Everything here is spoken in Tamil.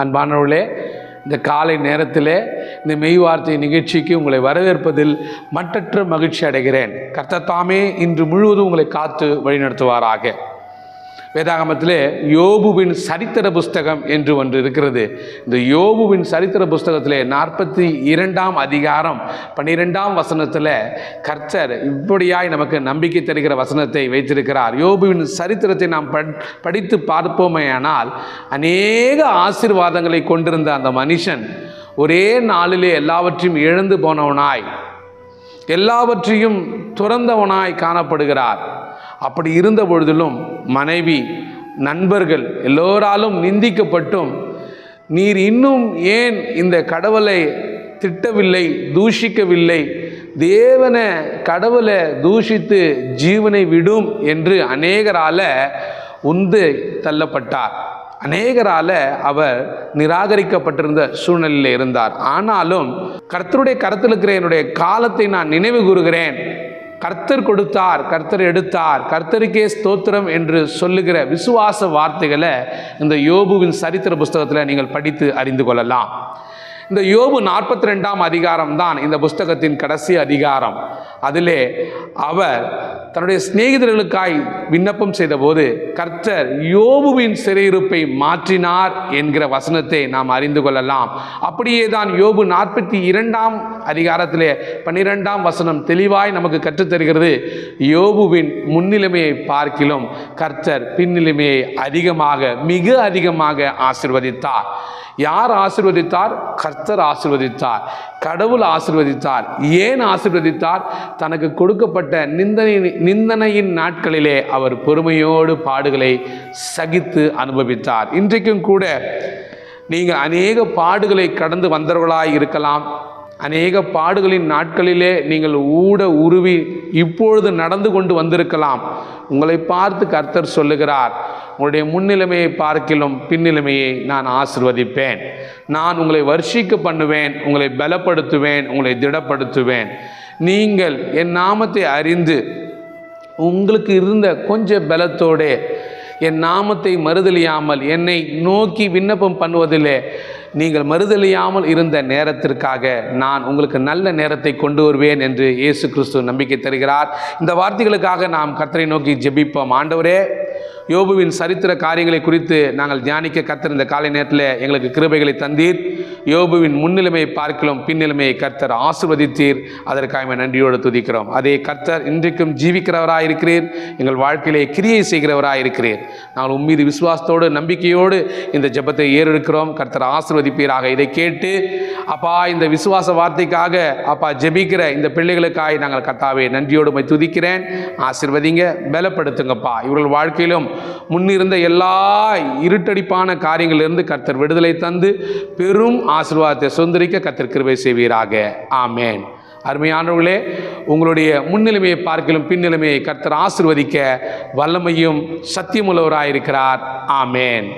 அன்பானவர்களே, இந்த காலை நேரத்திலே இந்த மெய்வார்த்தை நிகழ்ச்சிக்கு உங்களை வரவேற்பதில் மட்டற்ற மகிழ்ச்சி அடைகிறேன். கர்த்தர் தாமே இன்று முழுவதும் உங்களை காத்து வழிநடத்துவாராக. வேதாகமத்திலே யோபுவின் சரித்திர புஸ்தகம் என்று ஒன்று இருக்கிறது. இந்த யோபுவின் சரித்திர புஸ்தகத்திலே 42ஆம் அதிகாரம் 12ஆம் வசனத்தில் கர்த்தர் இப்படியாய் நமக்கு நம்பிக்கை தருகிற வசனத்தை வைத்திருக்கிறார். யோபுவின் சரித்திரத்தை நாம் படித்து பார்ப்போமேயானால் அநேக ஆசீர்வாதங்களை கொண்டிருந்த அந்த மனுஷன் ஒரே நாளிலே எல்லாவற்றையும் இழந்து போனவனாய், எல்லாவற்றையும் துறந்தவனாய் காணப்படுகிறார். அப்படி இருந்த பொழுதிலும் மனைவி, நண்பர்கள் எல்லோராலும் நிந்திக்கப்பட்டும், நீர் இன்னும் ஏன் இந்த கடவுளை திட்டவில்லை, தூஷிக்கவில்லை, தேவன கடவுளை தூஷித்து ஜீவனை விடும் என்று அநேகரால உந்து தள்ளப்பட்டார். அநேகரால அவர் நிராகரிக்கப்பட்டிருந்த சூழ்நிலையில் இருந்தார். ஆனாலும் கர்த்தருடைய கரத்தில் இருக்கிற என்னுடைய காலத்தை நான் நினைவு கூறுகிறேன். கர்த்தர் கொடுத்தார், கர்த்தர் எடுத்தார், கர்த்தருக்கே ஸ்தோத்திரம் என்று சொல்லுகிற விசுவாச வார்த்தைகளை இந்த யோபுவின் சரித்திர புஸ்தகத்தில் நீங்கள் படித்து அறிந்து கொள்ளலாம். இந்த யோபு 42ஆம் அதிகாரம் தான் இந்த புஸ்தகத்தின் கடைசி அதிகாரம். அதிலே அவர் தன்னுடைய சிநேகிதர்களுக்காய் விண்ணப்பம் செய்தபோது கர்த்தர் யோபுவின் சிறையிருப்பை மாற்றினார் என்கிற வசனத்தை நாம் அறிந்து கொள்ளலாம். அப்படியே தான் யோபு 42ஆம் அதிகாரத்திலே 12ஆம் வசனம் தெளிவாய் நமக்கு கற்றுத்தருகிறது. யோபுவின் முன்னிலைமையை பார்க்கிலும் கர்த்தர் பின்னிலைமையை மிக அதிகமாக ஆசீர்வதித்தார். யார் ஆசீர்வதித்தார்? கர்த்தர் ஆசீர்வதித்தார். கடவுள் ஆசீர்வதித்தார். ஏன் ஆசீர்வதித்தார்? தனக்கு கொடுக்கப்பட்ட நிந்தனையின் நாட்களிலே அவர் பொறுமையோடு பாடுகளை சகித்து அனுபவித்தார். இன்றைக்கும் கூட நீங்கள் அநேக பாடுகளை கடந்து வந்தவர்களாய் இருக்கலாம். அநேக பாடுகளின் நாட்களிலே நீங்கள் உருவி இப்பொழுது நடந்து கொண்டு வந்திருக்கலாம். உங்களை பார்த்து கர்த்தர் சொல்லுகிறார், உங்களுடைய முன்னிலைமையை பார்க்கிலும் பின்னிலைமையை நான் ஆசீர்வதிப்பேன். நான் உங்களை வர்ஷிக்க பண்ணுவேன், உங்களை பலப்படுத்துவேன், உங்களை திடப்படுத்துவேன். நீங்கள் என் நாமத்தை அறிந்து உங்களுக்கு இருந்த கொஞ்சம் பலத்தோடு என் நாமத்தை மறுதலியாமல் என்னை நோக்கி விண்ணப்பம் பண்ணுவதிலே நீங்கள் மறுதலியாமல் இருந்த நேரத்திற்காக நான் உங்களுக்கு நல்ல நேரத்தை கொண்டு வருவேன் என்று இயேசு கிறிஸ்து நம்பிக்கை தருகிறார். இந்த வார்த்தைகளுக்காக நாம் கர்த்தரை நோக்கி ஜெபிப்போம். ஆண்டவரே, யோபுவின் சரித்திர காரியங்களை குறித்து நாங்கள் தியானிக்க கர்த்தர் இந்த காலை நேரத்தில் எங்களுக்கு கிருபைகளை தந்தீர். யோபுவின் முன்னிலைமையை பார்க்கலாம் பின்னிலைமையை கர்த்தர் ஆசீர்வதித்தீர். அதற்காக நன்றியோடு துதிக்கிறோம். அதே கர்த்தர் இன்றைக்கும் ஜீவிக்கிறவராக இருக்கிறீர், எங்கள் வாழ்க்கையிலே கிரியை செய்கிறவராக இருக்கிறீர். நாங்கள் உம்மீது விசுவாசத்தோடு நம்பிக்கையோடு இந்த ஜெபத்தை ஏறெடுக்கிறோம். கர்த்தர் ஆசீர்வதிப்பீராக. இதை கேட்டு அப்பா, இந்த விசுவாச வார்த்தைக்காக அப்பா ஜெபிக்கிற இந்த பிள்ளைகளுக்காக நாங்கள் கர்த்தாவே நன்றியோடு துதிக்கிறேன். ஆசீர்வதிங்க, பலப்படுத்துங்கப்பா. இவர்கள் வாழ்க்கையிலும் முன்னிருந்த எல்லா இருட்டடிப்பான காரியங்களிலிருந்து கர்த்தர் விடுதலை தந்து பெரும் ஆசீர்வாதத்தை சுதந்திரிக்க கர்த்தர் கிருபை செய்வீராக. ஆமேன். அருமையானவர்களே, உங்களுடைய முன்னிலைமையை பார்க்கிலும் பின்னிலைமையை கர்த்தர் ஆசீர்வதிக்க வல்லமையும் சத்தியமுள்ளவராயிருக்கிறார். ஆமேன்.